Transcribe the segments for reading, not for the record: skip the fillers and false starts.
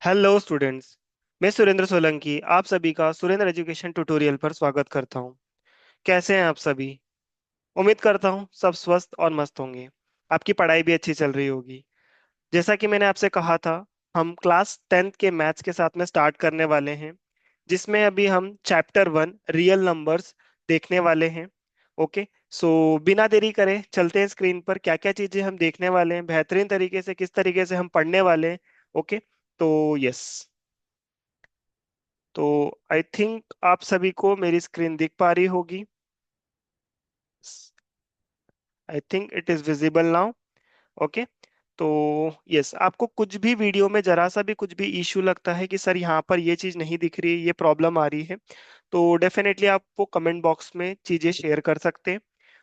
Hello students. मैं सुरेंद्र सोलंकी आप सभी का सुरेंद्र एजुकेशन ट्यूटोरियल पर स्वागत करता हूं। कैसे हैं आप सभी? उम्मीद करता हूं सब स्वस्थ और मस्त होंगे। आपकी पढ़ाई भी अच्छी चल रही होगी। जैसा कि मैंने आपसे कहा था, हम क्लास 10th के मैथ्स के साथ में स्टार्ट करने वाले हैं, जिसमें अभी हम चैप्टर 1 रियल नंबर्स देखने वाले हैं। ओके। सो बिना देरी करे चलते हैं स्क्रीन पर क्या क्या चीजें हम देखने वाले हैं, बेहतरीन तरीके से किस तरीके से हम पढ़ने वाले हैं। ओके। तो यस, तो आई थिंक आप सभी को मेरी स्क्रीन दिख पा रही होगी। I think it is visible now. Okay. तो यस, आपको कुछ भी वीडियो में जरा सा भी कुछ भी इश्यू लगता है कि सर यहाँ पर ये चीज नहीं दिख रही है, ये प्रॉब्लम आ रही है, तो डेफिनेटली आप वो कमेंट बॉक्स में चीजें शेयर कर सकते हैं।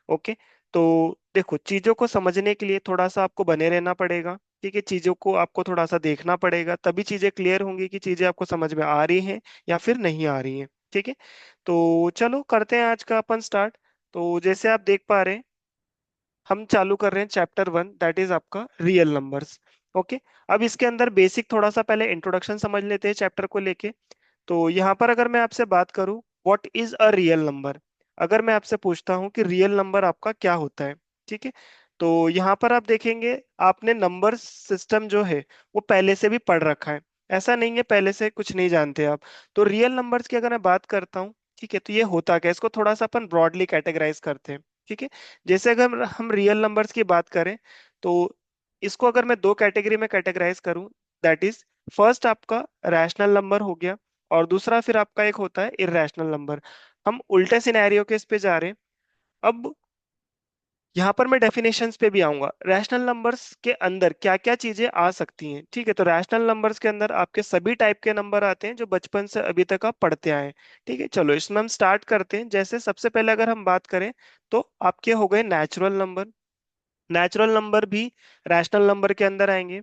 ओके। तो देखो, चीजों को समझने के लिए थोड़ा सा आपको बने रहना पड़ेगा। ठीक है, चीजों को आपको थोड़ा सा देखना पड़ेगा, तभी चीजें क्लियर होंगी कि चीजें आपको समझ में आ रही हैं या फिर नहीं आ रही हैं। ठीक है। तो चलो करते हैं आज का अपन स्टार्ट। तो जैसे आप देख पा रहे हैं, हम चालू कर रहे हैं चैप्टर 1, दैट इज आपका रियल नंबर्स। ओके। अब इसके अंदर बेसिक थोड़ा सा पहले इंट्रोडक्शन समझ लेते हैं चैप्टर को लेके। तो यहाँ पर अगर मैं आपसे बात करूं, what is a real number, अगर मैं आपसे पूछता हूं कि रियल नंबर आपका क्या होता है, ठीक है, तो यहाँ पर आप देखेंगे आपने नंबर सिस्टम जो है वो पहले से भी पढ़ रखा है। ऐसा नहीं है पहले से कुछ नहीं जानते आप। तो रियल नंबर्स की अगर मैं बात करता हूँ, ठीक है, तो ये होता क्या है, इसको थोड़ा सा अपन ब्रॉडली कैटेगराइज करते हैं। ठीक है। जैसे अगर हम रियल नंबर्स की बात करें, तो इसको अगर मैं दो कैटेगरी में कैटेगराइज करूं, दैट इज फर्स्ट आपका रैशनल नंबर हो गया, और दूसरा फिर आपका एक होता है इर्रेशनल नंबर। हम उल्टे सिनेरियो के इस पे जा रहे हैं। अब यहाँ पर मैं डेफिनेशंस पे भी आऊंगा, रैशनल नंबर्स के अंदर क्या क्या चीजें आ सकती हैं। ठीक है, तो रैशनल नंबर्स के अंदर आपके सभी टाइप के नंबर आते हैं जो बचपन से अभी तक आप पढ़ते आए हैं। ठीक है, चलो इसमें हम स्टार्ट करते हैं। जैसे सबसे पहले अगर हम बात करें, तो आपके हो गए नेचुरल नंबर। नेचुरल नंबर भी रैशनल नंबर के अंदर आएंगे।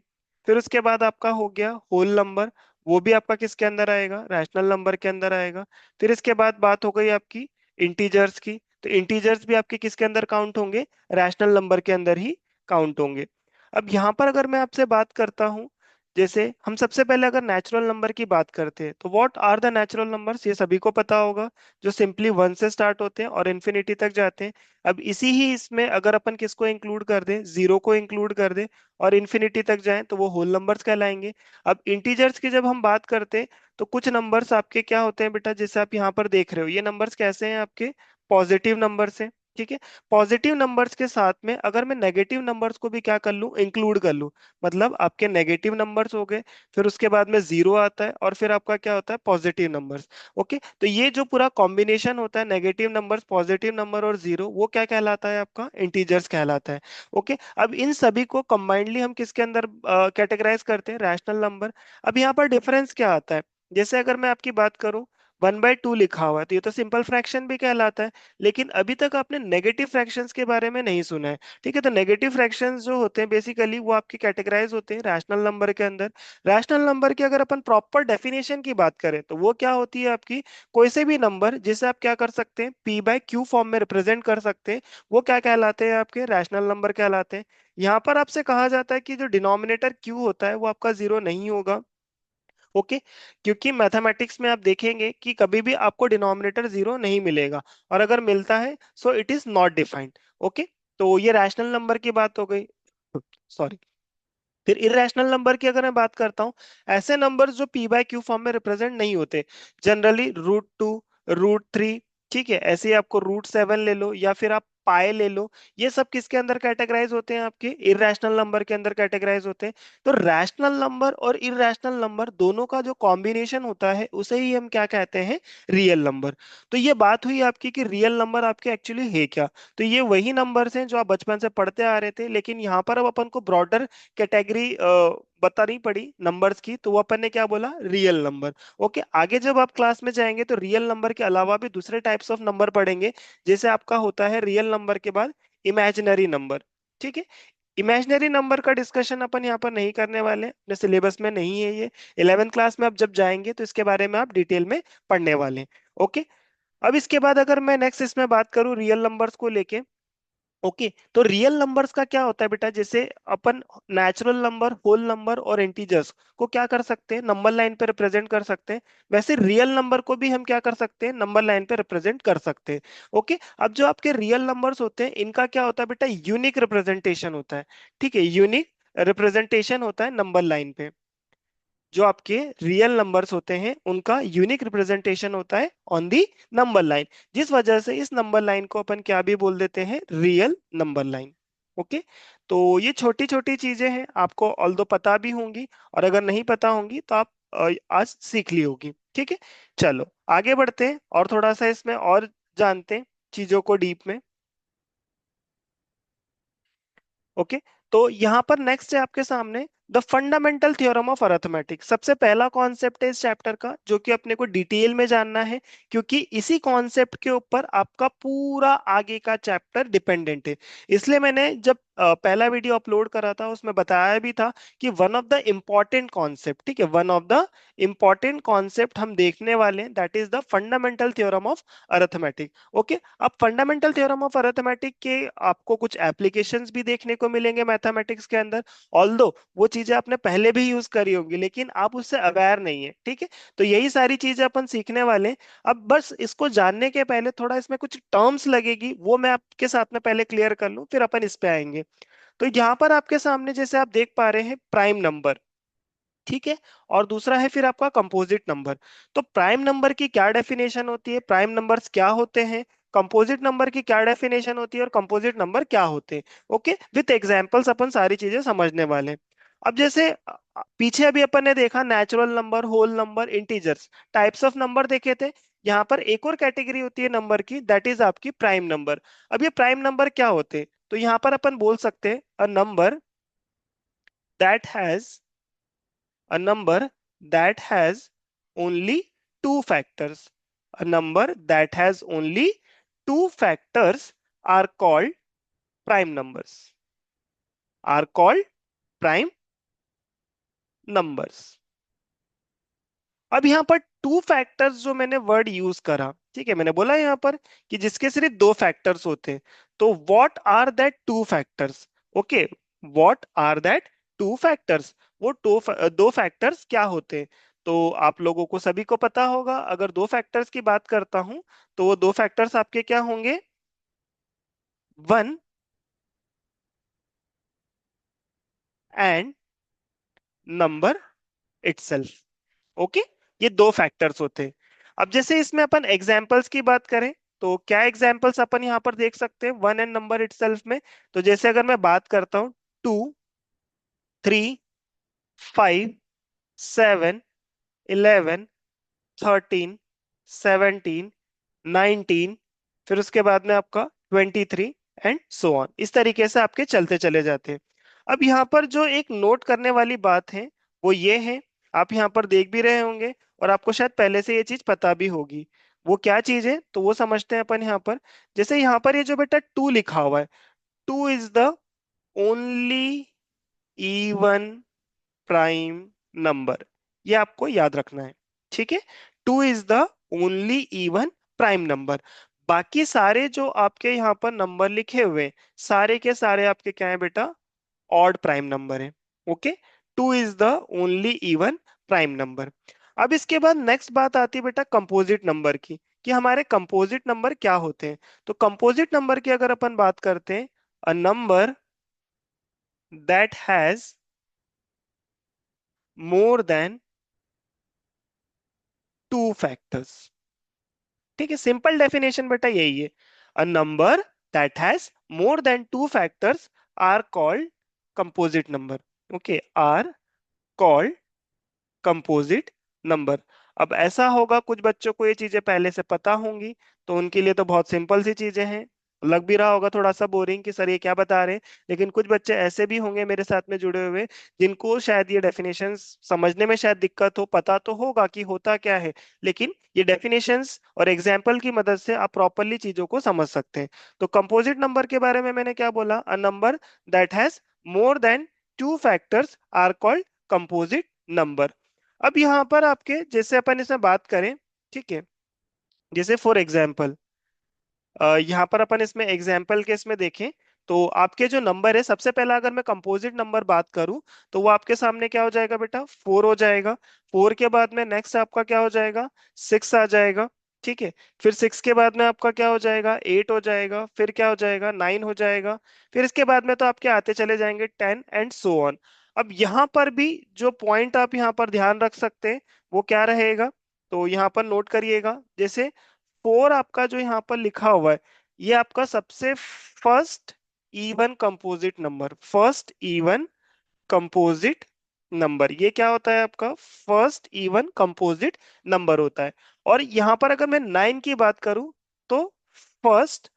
फिर उसके बाद आपका हो गया होल नंबर, वो भी आपका किसके अंदर आएगा, रैशनल नंबर के अंदर आएगा। फिर इसके बाद बात हो गई आपकी इंटीजर्स की, तो इंटीजर्स भी आपके किसके अंदर काउंट होंगे, रैशनल नंबर के अंदर ही काउंट होंगे। अब यहाँ पर अगर मैं आपसे बात करता हूँ, जैसे हम सबसे पहले अगर नेचुरल नंबर की बात करते हैं, तो what are the natural numbers, ये सभी को पता होगा, जो सिंपली 1 से स्टार्ट होते हैं और इन्फिनिटी तक जाते हैं। अब इसी ही इसमें अगर अपन किसको इंक्लूड कर दें, जीरो को इंक्लूड कर दें और इन्फिनिटी तक जाएं, तो वो होल नंबर्स कहलाएंगे। अब इंटीजर्स की जब हम बात करते हैं, तो कुछ नंबर्स आपके क्या होते हैं बेटा, जैसे आप यहाँ पर देख रहे हो, ये नंबर्स कैसे हैं आपके, पॉजिटिव नंबर्स हैं। ठीक है। पॉजिटिव नंबर्स के साथ में अगर मैं नेगेटिव नंबर्स को भी क्या कर लूं, इंक्लूड कर लूं, मतलब आपके नेगेटिव नंबर्स हो गए, फिर उसके बाद में जीरो आता है, और फिर आपका क्या होता है, पॉजिटिव नंबर्स। ओके, तो ये जो पूरा कॉम्बिनेशन होता है, नेगेटिव नंबर्स, पॉजिटिव नंबर और जीरो, वो क्या कहलाता है, आपका इंटीजर्स कहलाता है। ओके। अब इन सभी को कंबाइंडली हम किसके अंदर कैटेगराइज करते हैं, रैशनल नंबर। अब यहाँ पर डिफरेंस क्या आता है, जैसे अगर मैं आपकी बात करूं, 1/2 लिखा हुआ है, तो ये तो सिंपल फ्रैक्शन भी कहलाता है। लेकिन अभी तक आपने नेगेटिव फ्रैक्शंस के बारे में नहीं सुना है। ठीक है, तो नेगेटिव फ्रैक्शंस जो होते हैं बेसिकली वो आपके कैटेगराइज होते हैं रैशनल नंबर के अंदर। रैशनल नंबर की अगर अपन प्रॉपर डेफिनेशन की बात करें, तो वो क्या होती है आपकी, कोई से भी नंबर जिसे आप क्या कर सकते हैं, p/q फॉर्म में रिप्रेजेंट कर सकते हैं, वो क्या कहलाते हैं, आपके रैशनल नंबर कहलाते हैं। यहाँ पर आपसे कहा जाता है कि जो डिनोमिनेटर q होता है वो आपका जीरो नहीं होगा। ओके। क्योंकि मैथमेटिक्स में आप देखेंगे कि कभी भी आपको डिनोमिनेटर जीरो नहीं मिलेगा, और अगर मिलता है so it is not defined. Okay. तो ये रैशनल नंबर की बात हो गई। सॉरी। फिर इरेशनल नंबर की अगर मैं बात करता हूं, ऐसे नंबर्स जो p/q फॉर्म में रिप्रेजेंट नहीं होते, जनरली √2, √3, ठीक है, ऐसे ही आपको √7 ले लो या फिर आप पाए ले लो, ये सब किसके अंदर कैटेगराइज होते हैं, आपके इरेशनल नंबर के अंदर कैटेगराइज होते हैं। तो रैशनल नंबर और इरेशनल नंबर दोनों का जो कॉम्बिनेशन होता है उसे ही हम क्या कहते हैं, रियल नंबर। तो ये बात हुई आपकी कि रियल नंबर आपके एक्चुअली है क्या। तो ये वही नंबर्स हैं जो आप बचपन से पढ़ते आ रहे थे, लेकिन यहाँ पर अब अपन को ब्रॉडर कैटेगरी बतानी पड़ी नंबर्स की, तो वो अपन ने क्या बोला, रियल नंबर। ओके, आगे जब आप क्लास में जाएंगे तो रियल नंबर के अलावा भी दूसरे टाइप्स ऑफ नंबर पढ़ेंगे, जैसे आपका होता है रियल नंबर के बाद इमेजिनरी नंबर। ठीक है। इमेजिनरी नंबर का डिस्कशन अपन यहाँ पर नहीं करने वाले, अपने सिलेबस में नहीं है ये। 11th क्लास में आप जब जाएंगे तो इसके बारे में आप डिटेल में पढ़ने वाले हैं। ओके। अब इसके बाद अगर मैं नेक्स्ट इसमें बात करूं रियल नंबर्स को लेके, ओके, तो रियल नंबर्स का क्या होता है बेटा, जैसे अपन नेचुरल नंबर, होल नंबर और इंटीजर्स को क्या कर सकते हैं, नंबर लाइन पे रिप्रेजेंट कर सकते हैं। वैसे रियल नंबर को भी हम क्या कर सकते हैं, नंबर लाइन पे रिप्रेजेंट कर सकते हैं। ओके, अब जो आपके रियल नंबर्स होते हैं इनका क्या होता है बेटा, यूनिक रिप्रेजेंटेशन होता है। ठीक है, यूनिक रिप्रेजेंटेशन होता है नंबर लाइन पे। जो आपके रियल नंबर्स होते हैं उनका यूनिक रिप्रेजेंटेशन होता है ऑन दी नंबर लाइन, जिस वजह से इस नंबर लाइन को अपन क्या भी बोल देते हैं, रियल नंबर लाइन। ओके, तो ये छोटी छोटी चीजें हैं, आपको ऑल्दो पता भी होंगी, और अगर नहीं पता होंगी तो आप आज सीख ली होगी। ठीक है, चलो आगे बढ़ते हैं और थोड़ा सा इसमें और जानते हैं चीजों को डीप में। ओके, तो यहां पर नेक्स्ट है आपके सामने the fundamental theorem of arithmetic. सबसे पहला कॉन्सेप्ट है इस चैप्टर का जो कि अपने को डिटेल में जानना है, क्योंकि इसी कॉन्सेप्ट के ऊपर आपका पूरा आगे का चैप्टर डिपेंडेंट है। इसलिए मैंने जब पहला वीडियो अपलोड करा था उसमें बताया भी था कि one of the important concept, ठीक है, one of the important concept हम देखने वाले हैं, that is the fundamental theorem of arithmetic. Okay, अब फंडामेंटल थ्योरम ऑफ अरिथमेटिक के आपको कुछ एप्लीकेशंस भी देखने को मिलेंगे मैथमेटिक्स के अंदर। ऑल्दो वो चीजें आपने पहले भी यूज करी होंगी लेकिन आप उससे अवेयर नहीं है। ठीक है, तो यही सारी चीजें अपन सीखने वाले हैं। अब बस इसको जानने के पहले थोड़ा इसमें कुछ टर्म्स लगेगी, वो मैं आपके साथ में पहले क्लियर कर लूं, फिर अपन इस पे आएंगे। तो यहाँ पर आपके सामने जैसे आप देख पा रहे हैं प्राइम नंबर, ठीक है, और दूसरा है फिर आपका कंपोजिट नंबर। तो प्राइम नंबर की क्या डेफिनेशन होती है, प्राइम नंबर्स क्या होते हैं, कंपोजिट नंबर की क्या डेफिनेशन होती है, और कंपोजिट नंबर क्या होते हैं। ओके, विथ एग्जांपल्स अपन सारी चीजें समझने वाले हैं। अब जैसे पीछे अभी अपन ने देखा natural number, whole number, integers, types of number देखे थे। यहाँ पर एक और कैटेगरी होती है नंबर की, दैट इज आपकी प्राइम नंबर। अब ये प्राइम नंबर क्या होते हैं, तो यहाँ पर अपन बोल सकते हैं a number that has, a number that has only two factors. A number that has only two factors are called prime numbers. Are called prime numbers. अब यहाँ पर टू फैक्टर्स जो मैंने वर्ड यूज करा, ठीक है, मैंने बोला यहाँ पर कि जिसके सिर्फ दो फैक्टर्स होते हैं, तो what are that two factors. Okay, what are that two factors, वो दो फैक्टर्स क्या होते हैं। तो आप लोगों को सभी को पता होगा, अगर दो फैक्टर्स की बात करता हूं तो वो दो फैक्टर्स आपके क्या होंगे, one and number itself. Okay, ये दो फैक्टर्स होते हैं। अब जैसे इसमें अपन एग्जाम्पल्स की बात करें तो क्या एग्जाम्पल्स अपन यहाँ पर देख सकते हैं वन एंड नंबर इटसेल्फ में। तो जैसे अगर मैं बात करता हूँ 2, 3, 5, 7, 11, 13, 17, 19, फिर उसके बाद में आपका 23 एंड सो ऑन, इस तरीके से आपके चलते चले जाते हैं। अब यहाँ पर जो एक नोट करने वाली बात है वो ये है, आप यहाँ पर देख भी रहे होंगे और आपको शायद पहले से ये चीज पता भी होगी। वो क्या चीज है तो वो समझते हैं अपन यहाँ पर। जैसे यहाँ पर ये जो बेटा टू लिखा हुआ है, two is the only even prime number, ये आपको याद रखना है। ठीक है, two is the only even prime number. बाकी सारे जो आपके यहाँ पर नंबर लिखे हुए हैं, सारे के सारे आपके क्या है बेटा, ऑड प्राइम नंबर है। Okay, two is the only even prime number. अब इसके बाद नेक्स्ट बात आती है बेटा कंपोजिट नंबर की, कि हमारे कंपोजिट नंबर क्या होते हैं। तो कंपोजिट नंबर की अगर अपन बात करते हैं, a number that has more than two factors. ठीक है, सिंपल डेफिनेशन बेटा यही है, a number that has more than two factors are called composite number. Okay, are called composite number. अब ऐसा होगा कुछ बच्चों को ये चीजें पहले से पता होंगी, तो उनके लिए तो बहुत सिंपल सी चीजें हैं, लग भी रहा होगा थोड़ा सा बोरिंग कि सर ये क्या बता रहे हैं। लेकिन कुछ बच्चे ऐसे भी होंगे मेरे साथ में जुड़े हुए जिनको शायद ये डेफिनेशंस समझने में शायद दिक्कत हो, पता तो होगा कि होता क्या है, लेकिन ये डेफिनेशंस और एग्जाम्पल की मदद से आप प्रॉपरली चीजों को समझ सकते हैं। तो कंपोजिट नंबर के बारे में मैंने क्या बोला, a number that has more than two factors are called composite number. अब यहाँ पर आपके जैसे अपन इसमें बात करें, ठीक है, जैसे फॉर एग्जाम्पल यहाँ पर अपन इसमें एग्जाम्पल के इसमें देखें तो आपके जो नंबर है, सबसे पहला अगर मैं कंपोजिट नंबर बात करूं, तो वो आपके सामने क्या हो जाएगा बेटा, 4 हो जाएगा। 4 के बाद में नेक्स्ट आपका क्या हो जाएगा, 6 आ जाएगा। ठीक है। फिर 6 के बाद में आपका क्या हो जाएगा, 8 हो जाएगा। फिर क्या हो जाएगा, 9 हो जाएगा। फिर इसके बाद में तो आपके आते चले जाएंगे 10 एंड सो ऑन। अब यहाँ पर भी जो पॉइंट आप यहाँ पर ध्यान रख सकते हैं वो क्या रहेगा, तो यहाँ पर नोट करिएगा। जैसे 4 आपका जो यहाँ पर लिखा हुआ है, ये आपका सबसे first even composite number, first even composite number, ये क्या होता है आपका, फर्स्ट इवन कंपोजिट नंबर होता है। और यहां पर अगर मैं 9 की बात करूं, तो first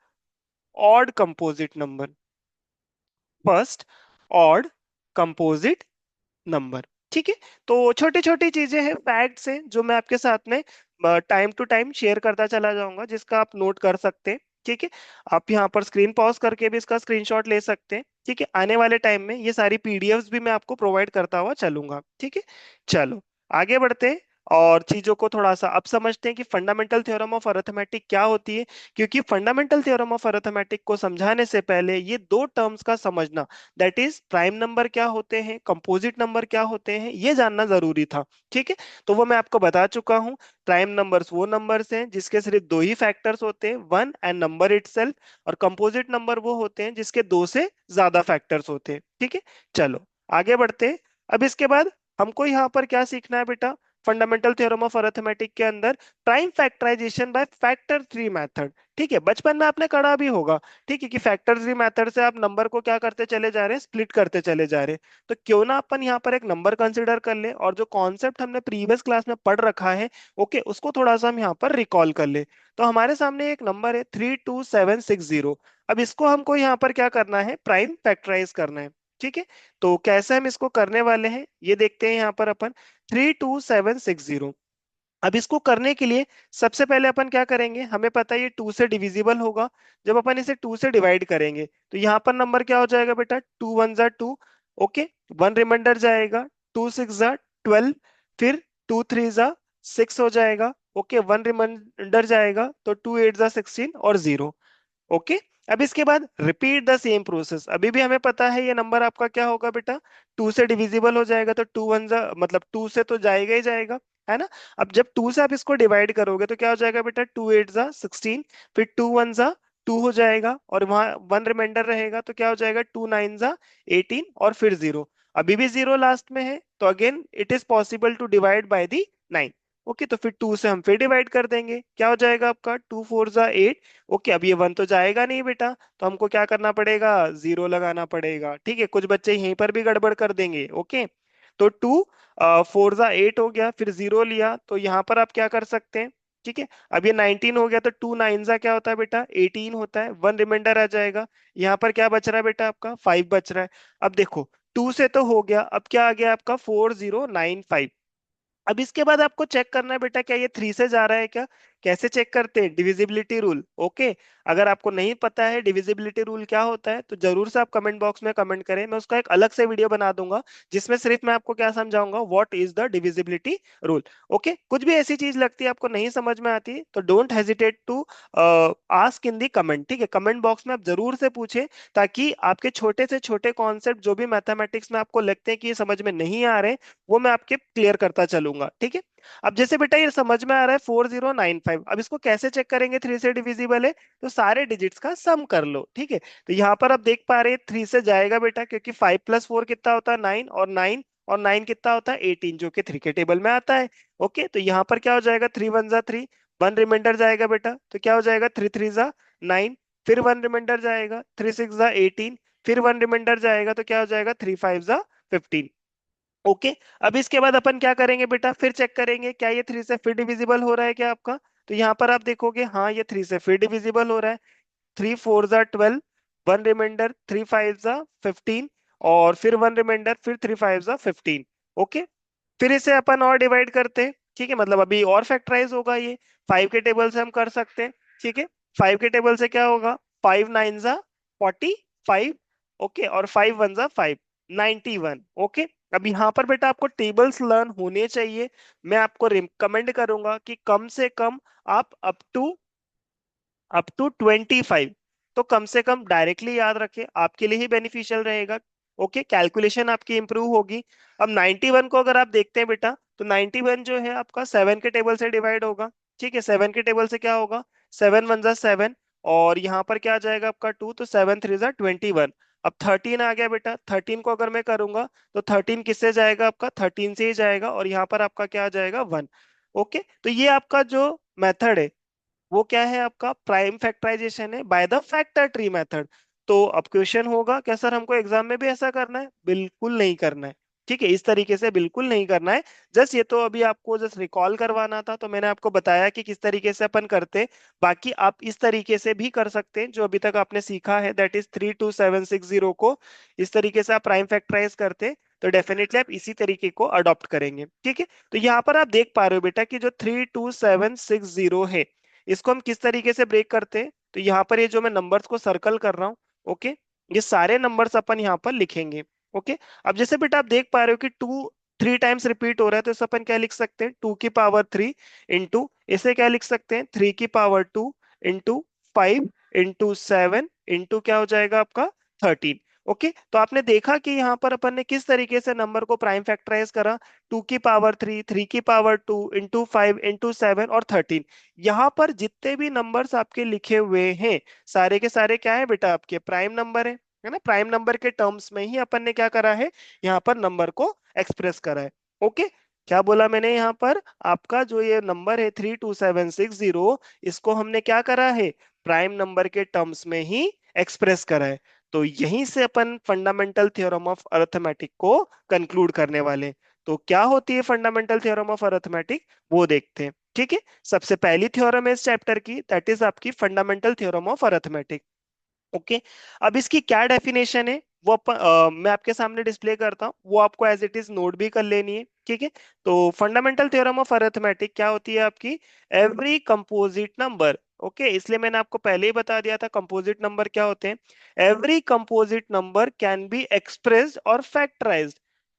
odd composite number, first odd composite number. ठीक है। तो छोटी छोटी चीजें हैं, फैक्ट्स हैं, जो मैं आपके साथ में टाइम टू टाइम शेयर करता चला जाऊंगा, जिसका आप नोट कर सकते हैं। ठीक है। आप यहाँ पर स्क्रीन पॉज करके भी इसका स्क्रीनशॉट ले सकते हैं। ठीक है। आने वाले टाइम में ये सारी पीडीएफ्स भी मैं आपको प्रोवाइड करता हुआ चलूंगा। ठीक है। चलो आगे बढ़ते हैं और चीजों को थोड़ा सा अब समझते हैं कि फंडामेंटल थ्योरम ऑफ अरिथमेटिक क्या होती है। क्योंकि फंडामेंटल थ्योरम ऑफ अरिथमेटिक को समझाने से पहले ये दो टर्म्स का समझना, दैट इज प्राइम नंबर क्या होते हैं, कंपोजिट नंबर क्या होते हैं, ये जानना जरूरी था। ठीक है। तो वो मैं आपको बता चुका हूँ। प्राइम नंबर्स वो नंबर्स हैं जिसके सिर्फ दो ही फैक्टर्स होते हैं, वन एंड नंबर इटसेल्फ। और कंपोजिट नंबर वो होते हैं जिसके दो से ज्यादा फैक्टर्स होते हैं। ठीक है। चलो आगे बढ़ते हैं। अब इसके बाद हमको यहाँ पर क्या सीखना है बेटा, फंडामेंटल थ्योरम ऑफ अरिथमेटिक के अंदर prime factorization by factor tree method. ठीक है, बचपन में आपने करा भी होगा। ठीक है, कि फैक्टर ट्री मेथड से आप नंबर को क्या करते चले जा रहे हैं, स्प्लिट करते चले जा रहे हैं। तो क्यों ना अपन यहाँ पर एक नंबर कंसिडर कर ले और जो कॉन्सेप्ट हमने प्रीवियस क्लास में पढ़ रखा है, ओके, उसको थोड़ा सा हम यहाँ पर रिकॉल कर ले। तो हमारे सामने एक नंबर है 32760। अब इसको हमको यहाँ पर क्या करना है, प्राइम फैक्टराइज करना है। ठीक है। तो कैसे हम इसको करने वाले हैं ये देखते हैं यहाँ पर अपन। 32760, अब इसको करने के लिए सबसे पहले अपन क्या करेंगे, हमें पता है ये 2 से डिविजिबल होगा। जब अपन इसे 2 से डिवाइड करेंगे तो यहाँ पर नंबर क्या हो जाएगा बेटा, 2 वन जा 2। ओके, वन रिमाइंडर जाएगा, 2 सिक्स जा 12। फिर 2 थ्री जा 6 हो जाएगा। ओके, वन रिमाइंडर जाएगा तो 2 एट जा 16 और 0। ओके। अब इसके बाद रिपीट द सेम प्रोसेस, अभी भी हमें पता है ये नंबर आपका क्या होगा बेटा, 2 से डिविजिबल हो जाएगा। तो 2 वन जा मतलब 2 से तो जाएगा ही जाएगा, है ना। अब जब 2 से आप इसको डिवाइड करोगे तो क्या हो जाएगा बेटा, 2 एट जा 16। फिर 2 वन जा 2 हो जाएगा और वहां वन रिमाइंडर रहेगा तो क्या हो जाएगा, 2 नाइन जा 18 और फिर 0। अभी भी 0 लास्ट में है तो again it is possible to divide by the 9। Okay, तो फिर 2 से हम फिर डिवाइड कर देंगे, क्या हो जाएगा आपका, 2 फोर जा 8। ओके, अब ये 1 तो जाएगा नहीं बेटा, तो हमको क्या करना पड़ेगा, 0 लगाना पड़ेगा। ठीक है, कुछ बच्चे यहीं पर भी गड़बड़ कर देंगे। ओके, तो 2 फोर जा 8 हो गया, फिर 0 लिया तो यहाँ पर आप क्या कर सकते हैं। ठीक है, अब ये 19 हो गया तो 2 नाइन जा क्या होता है बेटा, 18 होता है। वन रिमाइंडर आ जाएगा, यहाँ पर क्या बच रहा है बेटा आपका, 5 बच रहा है। अब देखो 2 से तो हो गया, अब क्या आ गया आपका, 4095। अब इसके बाद आपको चेक करना है बेटा, क्या ये 3 से जा रहा है क्या। कैसे चेक करते हैं, डिविजिबिलिटी रूल। ओके, अगर आपको नहीं पता है डिविजिबिलिटी रूल क्या होता है तो जरूर से आप कमेंट बॉक्स में कमेंट करें, मैं उसका एक अलग से वीडियो बना दूंगा जिसमें सिर्फ मैं आपको क्या समझाऊंगा, what is the divisibility rule. Okay, कुछ भी ऐसी चीज लगती है आपको नहीं समझ में आती तो don't hesitate to ask in the comment. ठीक है, कमेंट बॉक्स में आप जरूर से पूछें, ताकि आपके छोटे से छोटे कॉन्सेप्ट जो भी मैथमेटिक्स में आपको लगते हैं कि ये समझ में नहीं आ रहे, वो मैं आपके क्लियर करता चलूंगा। ठीक है। अब जैसे बेटा ये समझ में आ रहा है 4095, अब इसको कैसे चेक करेंगे, 3 से डिविजिबल है तो सारे डिजिट्स का सम कर लो। ठीक है, तो यहाँ पर आप देख पा रहे हैं 3 से जाएगा बेटा, क्योंकि 5 प्लस 4 कितना होता है 9, और 9 और 9 कितना होता है 18, जो कि 3 के टेबल में आता है। ओके, तो यहाँ पर क्या हो जाएगा, 3 वन जा 3, वन रिमाइंडर जाएगा बेटा तो क्या हो जाएगा, 3 थ्री जा 9। फिर वन रिमाइंडर जाएगा, 3 सिक्स जा 18। फिर वन रिमाइंडर जाएगा तो क्या हो जाएगा, 3 फाइव जा 15। ओके, अब इसके बाद अपन क्या करेंगे बेटा, फिर चेक करेंगे क्या ये 3 से फिर डिविजिबल हो रहा है क्या आपका। तो यहाँ पर आप देखोगे हाँ ये 3 से फिर डिविजिबल हो रहा है। 3 फोर जा 12, वन रिमाइंडर 3 फाइव जा 15, और फिर वन रिमाइंडर फिर 3 फाइव जा 15। ओके, फिर इसे अपन और डिवाइड करते हैं। ठीक है, मतलब अभी और फैक्टराइज होगा ये, 5 के टेबल से हम कर सकते हैं। ठीक है, 5 के टेबल से क्या होगा, 5 नाइन जा 45। ओके, और 5 वन जा 5, 91। ओके, अब यहाँ पर बेटा आपको टेबल्स लर्न होने चाहिए। मैं आपको रिकमेंड करूंगा कि कम से कम आप अप टू 25, तो कम से कम डायरेक्टली याद रखें, आपके लिए ही बेनिफिशियल रहेगा। ओके, कैलकुलेशन आपकी इंप्रूव होगी। अब 91 को अगर आप देखते हैं बेटा, तो 91 जो है आपका 7 के टेबल से डिवाइड होगा। ठीक है, 7 के टेबल से क्या होगा, 7 × 1 = 7, और यहाँ पर क्या आ जाएगा आपका 2, तो 7 × 3 = 21। अब 13 आ गया बेटा, 13 को अगर मैं करूंगा तो 13 किससे जाएगा, आपका 13 से ही जाएगा, और यहाँ पर आपका क्या आ जाएगा 1। ओके, तो ये आपका जो मेथड है वो क्या है, आपका प्राइम फैक्टराइजेशन है by the factor tree method. तो अब क्वेश्चन होगा क्या सर हमको एग्जाम में भी ऐसा करना है, बिल्कुल नहीं करना है। ठीक है, इस तरीके से बिल्कुल नहीं करना है। जस्ट ये तो अभी आपको जस्ट रिकॉल करवाना था, तो मैंने आपको बताया कि किस तरीके से अपन करते। बाकी आप इस तरीके से भी कर सकते हैं जो अभी तक आपने सीखा है, दैट इज 32760 को इस तरीके से आप प्राइम फैक्टराइज करते, तो डेफिनेटली आप इसी तरीके को अडॉप्ट करेंगे। ठीक है, तो यहाँ पर आप देख पा रहे हो बेटा कि जो 32760 है, इसको हम किस तरीके से ब्रेक करते हैं। तो यहाँ पर ये जो मैं नंबर्स को सर्कल कर रहा हूँ, ओके, ये सारे नंबर्स अपन यहाँ पर लिखेंगे। ओके, अब जैसे बेटा आप देख पा रहे हो कि 3 टाइम्स रिपीट हो रहा है, तो इसे अपन क्या लिख सकते हैं, 2 की पावर 3 इंटू, इसे क्या लिख सकते हैं, 3 की पावर 2 इंटू 5 इंटू 7 इंटू क्या हो जाएगा आपका 13। ओके, तो आपने देखा कि यहाँ पर अपन ने किस तरीके से नंबर को प्राइम फैक्टराइज करा, 2 की पावर 3, 3 की पावर 2 इंटू 5 इंटू 7 और 13। यहाँ पर जितने भी नंबर्स आपके लिखे हुए हैं, सारे के सारे क्या है बेटा, आपके प्राइम नंबर है ना। प्राइम नंबर के टर्म्स में ही अपन ने क्या करा है, यहाँ पर नंबर को एक्सप्रेस करा है। ओके, क्या बोला मैंने, यहाँ पर आपका जो ये नंबर है 32760, इसको हमने क्या करा है, प्राइम नंबर के टर्म्स में ही एक्सप्रेस करा है। तो यहीं से अपन फंडामेंटल थ्योरम ऑफ अरिथमेटिक को कंक्लूड करने वाले हैं। तो क्या होती है फंडामेंटल थ्योरम ऑफ अरिथमेटिक, वो देखते हैं। ठीक है, सबसे पहली थ्योरम है इस चैप्टर की, दैट इज आपकी fundamental theorem of arithmetic. Okay, अब इसकी क्या डेफिनेशन है वो मैं आपके सामने डिस्प्ले करता हूँ, वो आपको एज इट इज नोट भी कर लेनी है। ठीक है, तो फंडामेंटल थ्योरम ऑफ अरिथमेटिक क्या होती है आपकी, एवरी कंपोजिट नंबर। ओके, इसलिए मैंने आपको पहले ही बता दिया था कंपोजिट नंबर क्या होते हैं। Every composite number can be expressed और फैक्टराइज्ड,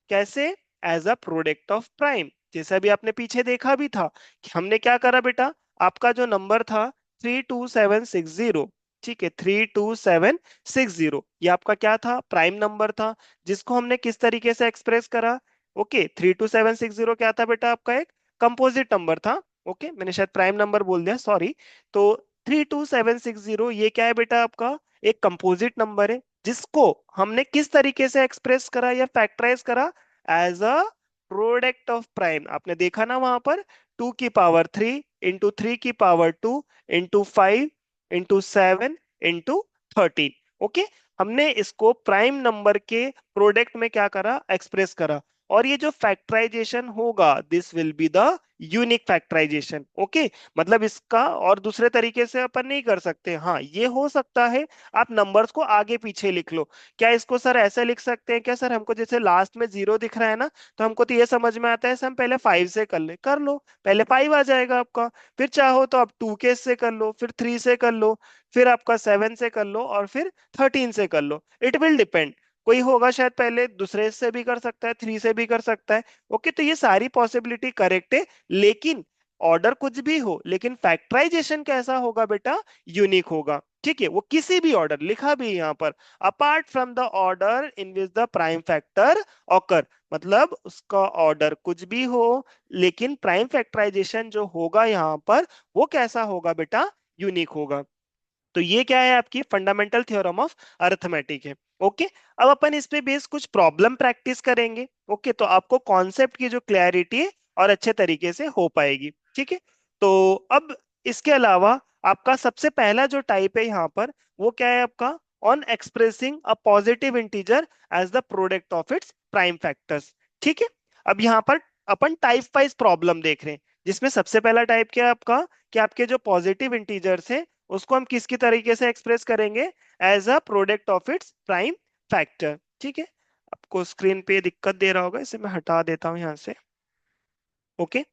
कैसे, as a product of prime. जैसे अभी आपने पीछे देखा भी था कि हमने क्या करा बेटा, आपका जो नंबर था 32760, ठीक है, 32760, ये आपका क्या था, प्राइम नंबर था, जिसको हमने किस तरीके से एक्सप्रेस करा। ओके, 32760 क्या था बेटा, आपका एक कंपोजिट नंबर था। ओके, मैंने शायद प्राइम नंबर बोल दिया, सॉरी। तो 32760 ये क्या है बेटा, आपका एक कंपोजिट नंबर है, जिसको हमने किस तरीके से एक्सप्रेस करा या फैक्टराइज करा, as a product of prime. आपने देखा ना वहां पर, 2 की पावर 3 इंटू 3 की power 2 into 5 into 7 into 13। Okay, हमने इसको प्राइम नंबर के प्रोडक्ट में क्या करा, एक्सप्रेस करा। और ये जो फैक्टराइजेशन होगा, this will be the unique factorization. Okay, मतलब इसका और दूसरे तरीके से अपन नहीं कर सकते। हाँ, ये हो सकता है आप नंबर्स को आगे पीछे लिख लो। क्या इसको सर ऐसे लिख सकते हैं क्या सर, हमको जैसे लास्ट में 0 दिख रहा है ना, तो हमको तो ये समझ में आता है हम पहले 5 से कर ले, कर लो, पहले 5 आ जाएगा आपका। फिर चाहो तो आप 2 के से कर लो, फिर 3 से कर लो, फिर आपका 7 से कर लो, और फिर 13 से कर लो। इट विल डिपेंड, कोई होगा शायद पहले दूसरे से भी कर सकता है, 3 से भी कर सकता है। ओके, तो ये सारी पॉसिबिलिटी करेक्ट है, लेकिन ऑर्डर कुछ भी हो, लेकिन फैक्टराइजेशन कैसा होगा बेटा, यूनिक होगा। ठीक है, वो किसी भी ऑर्डर लिखा भी है यहाँ पर, apart from the order in which the prime factor occur, मतलब उसका ऑर्डर कुछ भी हो, लेकिन प्राइम फैक्टराइजेशन जो होगा यहाँ पर, वो कैसा होगा बेटा, यूनिक होगा। तो ये क्या है, आपकी फंडामेंटल थ्योरम ऑफ अरिथमेटिक है। ओके, अब अपन इस पे बेस कुछ प्रॉब्लम प्रैक्टिस करेंगे। ओके, तो आपको कॉन्सेप्ट की जो क्लैरिटी है और अच्छे तरीके से हो पाएगी। ठीक है, तो अब इसके अलावा आपका सबसे पहला जो टाइप है यहाँ पर, वो क्या है आपका, on expressing a positive integer as the product of its prime factors. ठीक है, अब यहाँ पर अपन टाइप वाइज प्रॉब्लम देख रहे हैं, जिसमें सबसे पहला टाइप क्या है आपका, कि आपके जो पॉजिटिव इंटीजर्स हैं उसको हम किसकी तरीके से एक्सप्रेस करेंगे, as a product of its prime factor. ठीक है, आपको स्क्रीन पे दिक्कत दे रहा होगा, इसे मैं हटा देता हूं यहां से। ओके,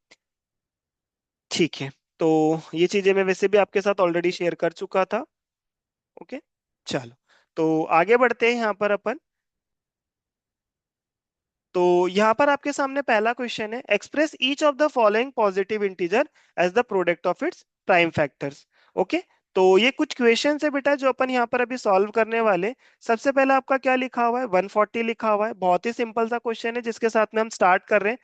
ठीक है, तो ये चीजें मैं वैसे भी आपके साथ ऑलरेडी शेयर कर चुका था। ओके, चलो, तो आगे बढ़ते हैं यहाँ पर अपन। तो यहाँ पर आपके सामने पहला क्वेश्चन है, express each of the following positive integer as the product of its prime factors. Okay, तो ये कुछ क्वेश्चन है बेटा जो अपन यहाँ पर अभी सॉल्व करने वाले। सबसे पहले आपका क्या लिखा हुआ है, 140 लिखा हुआ है। बहुत ही सिंपल सा क्वेश्चन है जिसके साथ में हम स्टार्ट कर रहे हैं।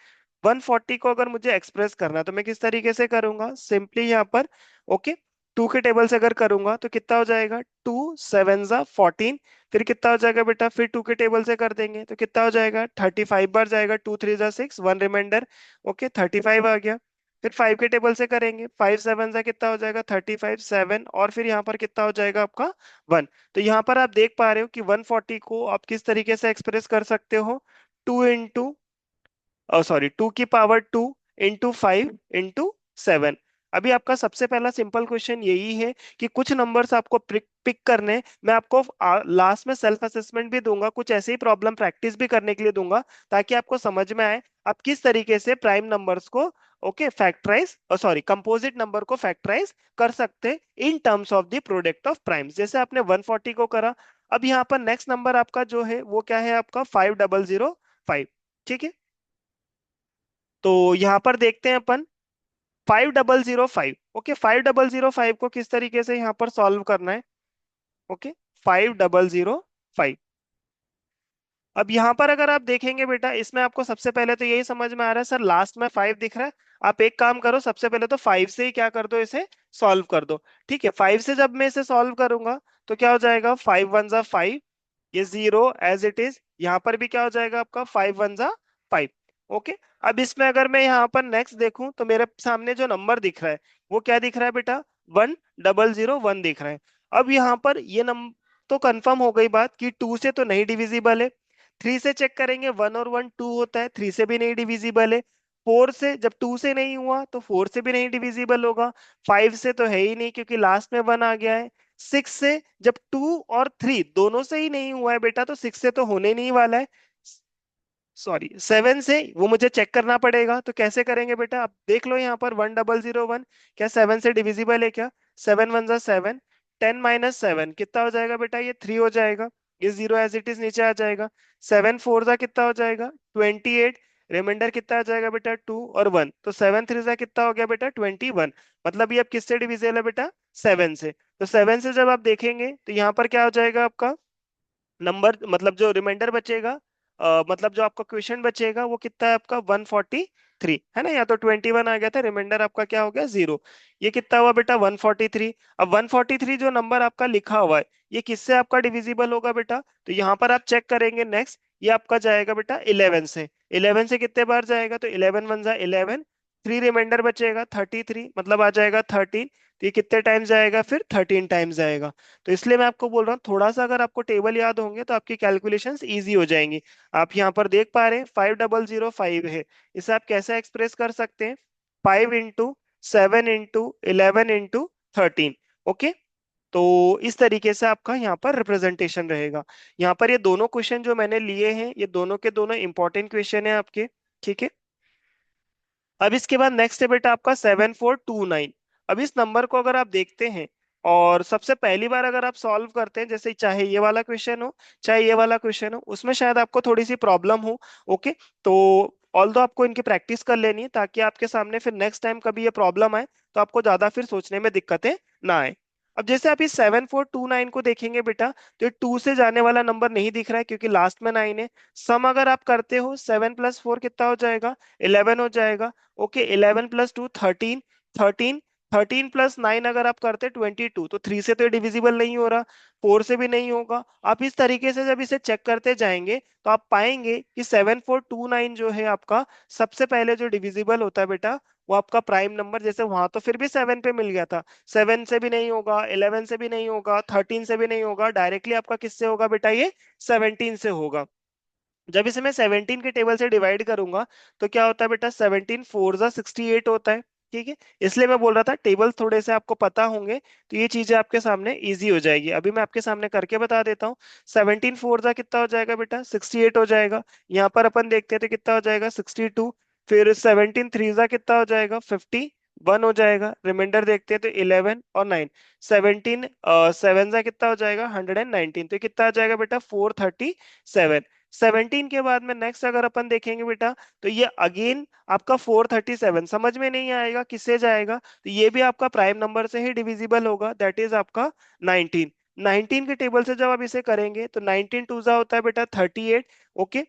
140 को अगर मुझे एक्सप्रेस करना है तो मैं किस तरीके से करूंगा, सिंपली यहाँ पर ओके, टू के टेबल से अगर करूंगा तो कितना हो जाएगा, 2 7 जा 14। फिर कितना हो जाएगा बेटा, फिर टू के टेबल से कर देंगे तो कितना हो जाएगा, 35 बार जाएगा, 2 3 जा 6, वन रिमाइंडर। ओके, 35 आ गया। फिर 5 के टेबल से करेंगे, 5 7 जा कितना हो जाएगा, 35 7, और फिर यहाँ पर कितना हो जाएगा आपका 1। तो यहाँ पर आप देख पा रहे हो कि 140 को आप किस तरीके से एक्सप्रेस कर सकते हो, 2 सॉरी 2 की पावर 2 इंटू 5 इंटू 7। अभी आपका सबसे पहला सिंपल क्वेश्चन यही है कि कुछ नंबर्स आपको पिक करने, मैं आपको लास्ट में सेल्फ असेसमेंट भी दूंगा, कुछ ऐसे ही प्रॉब्लम प्रैक्टिस भी करने के लिए दूंगा, ताकि आपको समझ में आए आप किस तरीके से प्राइम नंबर्स को okay factorize, sorry composite number को फैक्टराइज कर सकते in terms of the product of primes, जैसे आपने 140 को करा। अब यहाँ पर नेक्स्ट नंबर आपका जो है वो क्या है, आपका 5005। ठीक है, तो यहां पर देखते हैं अपन 5005। ओके, 5005 को किस तरीके से यहां पर सॉल्व करना है। ओके, 5005। अब यहां पर अगर आप देखेंगे बेटा, इसमें आपको सबसे पहले तो यही समझ में आ रहा है सर, लास्ट में 5 दिख रहा है। आप एक काम करो, सबसे पहले तो 5 से ही क्या कर दो, इसे सॉल्व कर दो। ठीक है, 5 से जब मैं इसे सॉल्व करूंगा तो क्या हो जाएगा, 5 1 जा 5, ये 0 एज इट इज। यहां पर भी क्या हो जाएगा आपका, 5 1 जा 5। ओके, अब इसमें अगर मैं यहाँ पर नेक्स्ट देखूं तो मेरे सामने जो नंबर दिख रहा है वो क्या दिख रहा है बेटा, 1001 दिख रहा है। अब यहाँ पर ये नंबर तो कंफर्म हो गई बात कि 2 से तो नहीं डिविजिबल है। 3 से चेक करेंगे, 1 और 1 2 होता है, 3 से भी नहीं डिविजिबल है। 4 से, जब 2 से नहीं हुआ तो 4 से भी नहीं डिविजिबल होगा। 5 से तो है ही नहीं क्योंकि लास्ट में 1 आ गया है। 6 से, जब 2 और 3 दोनों से ही नहीं हुआ है बेटा, तो 6 से तो होने नहीं वाला है। सॉरी, 7 से वो मुझे चेक करना पड़ेगा, तो कैसे करेंगे बेटा, आप देख लो यहाँ पर 1001, क्या 7 से डिविजिबल है क्या, 7 1 जा 7। 10 - 7 कितना हो जाएगा बेटा, ये 3 हो जाएगा। ये 0 एज इट इज नीचे आ जाएगा। 7 4 जा कितना हो जाएगा, 28। रिमाइंडर कितना आ जाएगा बेटा, 2 और 1, तो 7 3 जा कितना हो गया बेटा, 21। मतलब ये अब किससे डिविजिबल है बेटा, 7 से। तो 7 से जब आप देखेंगे तो यहाँ पर क्या हो जाएगा आपका नंबर, मतलब जो रिमाइंडर बचेगा, मतलब जो आपका क्वेश्चन बचेगा वो कितना है आपका, 143 है ना, या तो 21 आ गया था, रिमाइंडर आपका क्या हो गया, 0। ये कितना हुआ बेटा, 143। अब 143 जो नंबर आपका लिखा हुआ है, ये किससे आपका डिविजिबल होगा बेटा, तो यहाँ पर आप चेक करेंगे नेक्स्ट, ये आपका जाएगा बेटा 11 से। 11 से कितने बार जाएगा, तो 11 1 जा 11। 3 रिमाइंडर बचेगा 33, मतलब आ जाएगा 13। तो ये कितने टाइम्स जाएगा, फिर 13 टाइम्स जाएगा। तो इसलिए मैं आपको बोल रहा हूँ, थोड़ा सा अगर आपको टेबल याद होंगे तो आपकी कैलकुलेशंस इजी हो जाएंगी। आप यहाँ पर देख पा रहे हैं 5005 है, इसे आप कैसे एक्सप्रेस कर सकते हैं, 5 इंटू 7 इंटू 11 इंटू 13। ओके, तो इस तरीके से आपका यहाँ पर रिप्रेजेंटेशन रहेगा। यहाँ पर ये दोनों क्वेश्चन जो मैंने लिए हैं, ये दोनों के दोनों इंपॉर्टेंट क्वेश्चन है आपके। ठीक है, अब इसके बाद नेक्स्ट है बेटा आपका 7429। अब इस नंबर को अगर आप देखते हैं और सबसे पहली बार अगर आप सॉल्व करते हैं, जैसे चाहे ये वाला क्वेश्चन हो चाहे ये वाला क्वेश्चन हो, उसमें शायद आपको थोड़ी सी प्रॉब्लम हो। ओके, तो ऑल्दो आपको इनकी प्रैक्टिस कर लेनी है, ताकि आपके सामने फिर नेक्स्ट टाइम कभी ये प्रॉब्लम आए तो आपको ज्यादा फिर सोचने में दिक्कतें ना आए। अब जैसे आप इस 7429 को देखेंगे बेटा, तो ये 2 से जाने वाला नंबर नहीं दिख रहा है क्योंकि लास्ट में 9 है। सम अगर आप करते हो, 7 + 4 कितना हो जाएगा, 11 हो जाएगा। ओके, 11 + 2 13। 13, 13 + 9 अगर आप करते 22, तो 3 से तो डिविजिबल नहीं हो रहा, 4 से भी नहीं होगा। आप इस तरीके से जब इसे चेक करते जाएंगे तो आप पाएंगे कि 7429 जो है आपका, सबसे पहले जो डिविजिबल होता है बेटा, वो आपका प्राइम नंबर, जैसे वहां तो फिर भी 7 पे मिल गया था, 7 से भी नहीं होगा, 11 से भी नहीं होगा, 13 से भी नहीं होगा, डायरेक्टली आपका किससे होगा बेटा, ये 17 से होगा। जब इसे मैं 17 के टेबल से डिवाइड करूंगा तो क्या होता है बेटा, 17 4 जा 68 होता है। ठीक है, इसलिए मैं बोल रहा था टेबल थोड़े से आपको पता होंगे तो ये चीजें आपके सामने इजी हो जाएगी। अभी मैं आपके सामने करके बता देता हूँ। 17 4 जा कितना हो जाएगा बेटा, 68 हो जाएगा। यहाँ पर अपन देखते हैं तो कितना हो जाएगा, 62। फिर 17 3 जा कितना हो जाएगा, 51 हो जाएगा। रिमाइंडर देखते हैं तो 11 और 9। 17 7 जा कितना हो जाएगा, 119। तो ये कितना आ जाएगा बेटा, 437। 17 के बाद में नेक्स्ट अगर अपन देखेंगे बेटा, तो ये अगेन आपका 437 समझ में नहीं आएगा किससे जाएगा, तो ये भी आपका प्राइम नंबर से ही डिविजिबल होगा, दैट इज आपका 19। 19 के टेबल से जब आप इसे करेंगे तो 19 टू जा होता है बेटा 38। ओके,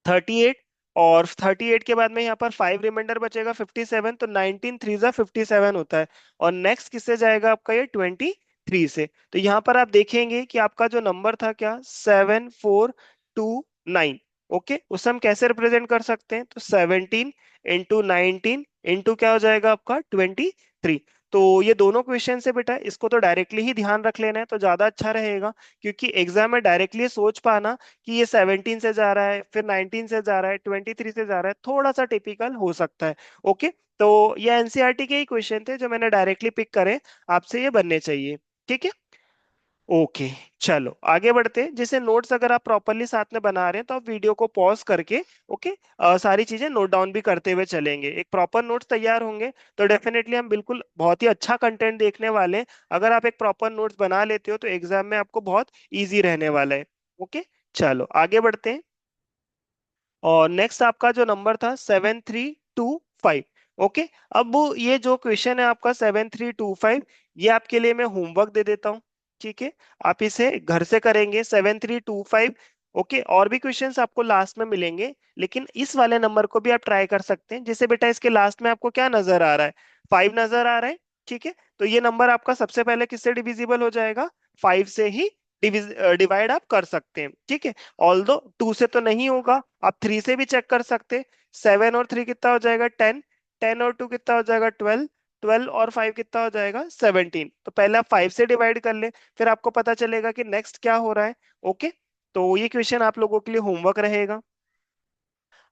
38, और 38 के बाद में यहाँ पर 5 रिमाइंडर बचेगा 57, तो 19 थ्री जा 57 होता है। और नेक्स्ट किससे जाएगा आपका ये 23 से। तो यहाँ पर आप देखेंगे कि आपका जो नंबर था क्या 7429। ओके, उसे हम कैसे रिप्रेजेंट कर सकते हैं, तो 17 इंटू 19 इंटू क्या हो जाएगा आपका 23। तो ये दोनों क्वेश्चन है बेटा, इसको तो डायरेक्टली ही ध्यान रख लेना है तो ज्यादा अच्छा रहेगा, क्योंकि एग्जाम में डायरेक्टली सोच पाना कि ये 17 से जा रहा है फिर 19 से जा रहा है 23 से जा रहा है, थोड़ा सा टिपिकल हो सकता है। ओके, तो ये एनसीईआरटी के ही क्वेश्चन थे जो मैंने डायरेक्टली पिक करे, आपसे ये बनने चाहिए। ठीक है, ओके। चलो आगे बढ़ते हैं, जैसे नोट्स अगर आप प्रॉपरली साथ में बना रहे हैं तो आप वीडियो को पॉज करके ओके सारी चीजें नोट डाउन भी करते हुए चलेंगे, एक प्रॉपर नोट्स तैयार होंगे तो डेफिनेटली हम बिल्कुल बहुत ही अच्छा कंटेंट देखने वाले हैं। अगर आप एक प्रॉपर नोट्स बना लेते हो तो एग्जाम में आपको बहुत इजी रहने वाला है। ओके, चलो आगे बढ़ते हैं। और नेक्स्ट आपका जो नंबर था 7325। ओके, अब वो ये जो क्वेश्चन है आपका 7325, ये आपके लिए मैं होमवर्क दे देता हूँ। ठीक है, आप इसे घर से करेंगे 7325। ओके, और भी क्वेश्चंस आपको लास्ट में मिलेंगे, लेकिन इस वाले नंबर को भी आप ट्राई कर सकते हैं। जैसे बेटा इसके लास्ट में आपको क्या नजर आ रहा है, 5 नजर आ रहा है। ठीक है, तो ये नंबर आपका सबसे पहले किससे डिविजिबल हो जाएगा, 5 से ही डिवाइड आप कर सकते हैं। ठीक है, ऑल्दो 2 से तो नहीं होगा, आप 3 से भी चेक कर सकते। 7 और 3 कितना हो जाएगा 10, 10 और 2 कितना हो जाएगा 12, 12 और 5 कितना हो जाएगा 17। तो पहले आप 5 से डिवाइड कर ले, फिर आपको पता चलेगा कि नेक्स्ट क्या हो रहा है। ओके, तो ये क्वेश्चन आप लोगों के लिए होमवर्क रहेगा।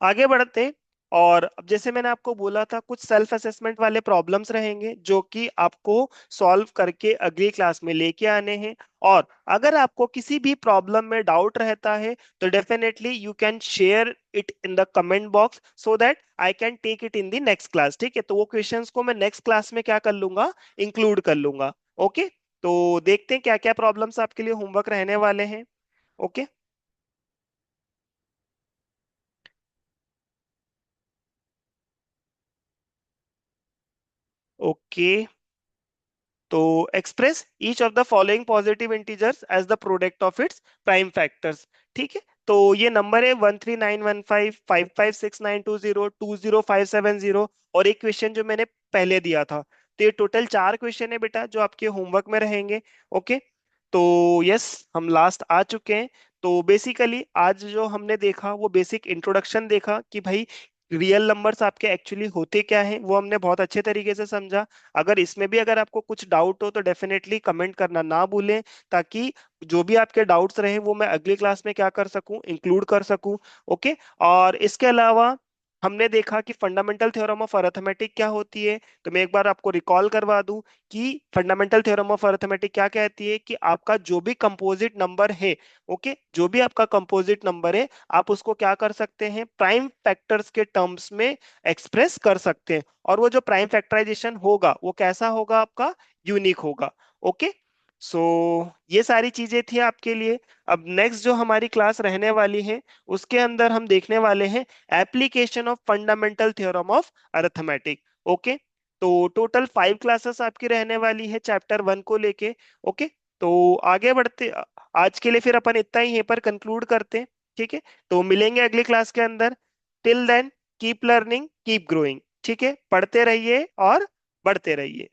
आगे बढ़ते हैं। और अब जैसे मैंने आपको बोला था कुछ सेल्फ असेसमेंट वाले प्रॉब्लम्स रहेंगे जो कि आपको सॉल्व करके अगली क्लास में लेके आने हैं। और अगर आपको किसी भी प्रॉब्लम में डाउट रहता है तो definitely you can share it in the comment box so that I can take it in the next class. ठीक है, तो वो क्वेश्चंस को मैं नेक्स्ट क्लास में क्या कर लूंगा, इंक्लूड कर लूंगा। ओके, तो देखते हैं क्या क्या प्रॉब्लम्स आपके लिए होमवर्क रहने वाले हैं। ओके, ओके, तो express each of the following positive integers as the product of its prime factors. ठीक है, तो ये नंबर है 1391555692 20570, और एक क्वेश्चन जो मैंने पहले दिया था। तो ये टोटल 4 क्वेश्चन है बेटा जो आपके होमवर्क में रहेंगे। ओके, तो यस हम लास्ट आ चुके हैं। तो बेसिकली आज जो हमने देखा वो बेसिक इंट्रोडक्शन देखा कि भाई रियल नंबर्स आपके एक्चुअली होते क्या हैं, वो हमने बहुत अच्छे तरीके से समझा। अगर इसमें भी अगर आपको कुछ डाउट हो तो डेफिनेटली कमेंट करना ना भूलें, ताकि जो भी आपके डाउट्स रहे वो मैं अगली क्लास में क्या कर सकूं, इंक्लूड कर सकूं। ओके, और इसके अलावा हमने देखा कि फंडामेंटल थ्योरम ऑफ अरिथमेटिक क्या होती है। तो मैं एक बार आपको रिकॉल करवा दूं कि फंडामेंटल थ्योरम ऑफ अरिथमेटिक क्या कहती है कि आपका जो भी कंपोजिट नंबर है, ओके, जो भी आपका कंपोजिट नंबर है आप उसको क्या कर सकते हैं, प्राइम फैक्टर्स के टर्म्स में एक्सप्रेस कर सकते हैं। और वो जो प्राइम फैक्टराइजेशन होगा वो कैसा होगा, आपका यूनिक होगा। ओके, सो ये सारी चीजें थी आपके लिए। अब नेक्स्ट जो हमारी क्लास रहने वाली है उसके अंदर हम देखने वाले हैं application of fundamental theorem of arithmetic. Okay, तो टोटल 5 क्लासेस आपकी रहने वाली है चैप्टर 1 को लेके। ओके, तो आगे बढ़ते, आज के लिए फिर अपन इतना ही यहीं पर कंक्लूड करते हैं। ठीक है, तो मिलेंगे अगली क्लास के अंदर। Till then keep learning keep growing. ठीक है, पढ़ते रहिए और बढ़ते रहिए।